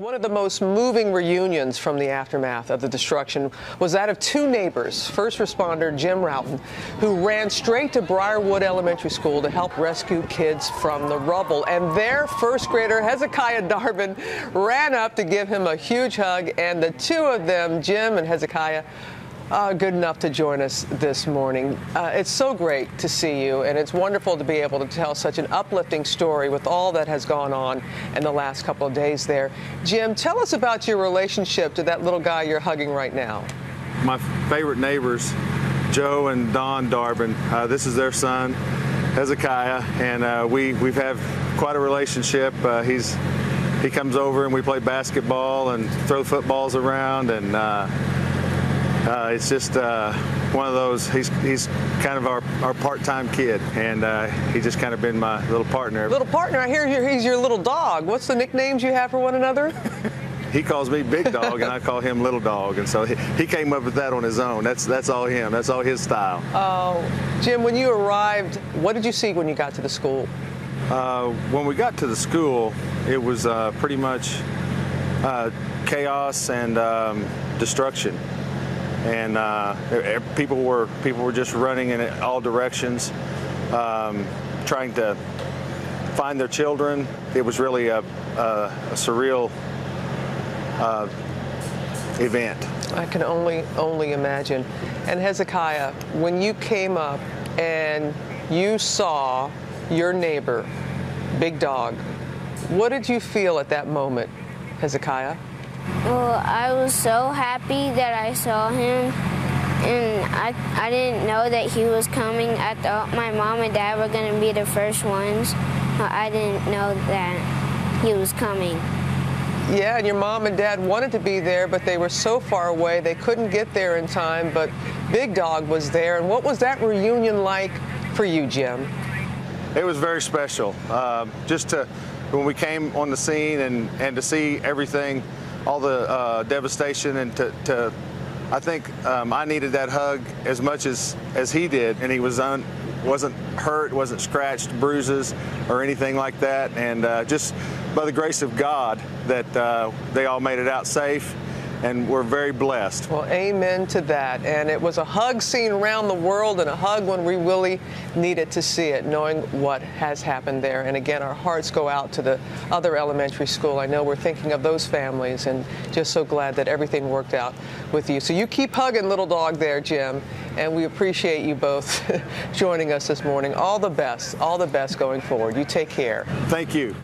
One of the most moving reunions from the aftermath of the destruction was that of two neighbors, first responder Jim Routon, who ran straight to Briarwood Elementary School to help rescue kids from the rubble. And their first grader, Hezekiah Darbon, ran up to give him a huge hug. And the two of them, Jim and Hezekiah, good enough to join us this morning. It's so great to see you, and it's wonderful to be able to tell such an uplifting story with all that has gone on in the last couple of days there. Jim, tell us about your relationship to that little guy you're hugging right now. My favorite neighbors, Joe and Don Darbon, this is their son, Hezekiah, and we've had quite a relationship. He comes over and we play basketball and throw footballs around, and it's just one of those, he's kind of our part-time kid, and he's just kind of been my little partner. Little partner, I hear he's your little dog. What's the nicknames you have for one another? He calls me Big Dog, and I call him Little Dog, and so he came up with that on his own. That's all him. That's all his style. Oh, Jim, when you arrived, what did you see when you got to the school? When we got to the school, it was pretty much chaos and destruction. And people were just running in all directions, trying to find their children. It was really a surreal event. I can only imagine. And Hezekiah, when you came up and you saw your neighbor, Big Dog, what did you feel at that moment, Hezekiah? Well, I was so happy that I saw him, and I didn't know that he was coming. I thought my mom and dad were going to be the first ones, but I didn't know that he was coming. Yeah, and your mom and dad wanted to be there, but they were so far away they couldn't get there in time, but Big Dog was there. And what was that reunion like for you, Jim? It was very special. When we came on the scene and to see everything, all the devastation, and I think I needed that hug as much as he did, and he wasn't hurt, wasn't scratched, bruises, or anything like that, and just by the grace of God that they all made it out safe, and we're very blessed. Well, amen to that. And it was a hug seen around the world, and a hug when we really needed to see it, knowing what has happened there. And again, our hearts go out to the other elementary school. I know we're thinking of those families, and just so glad that everything worked out with you. So you keep hugging Little Dog there, Jim, and we appreciate you both joining us this morning. All the best going forward. You take care. Thank you.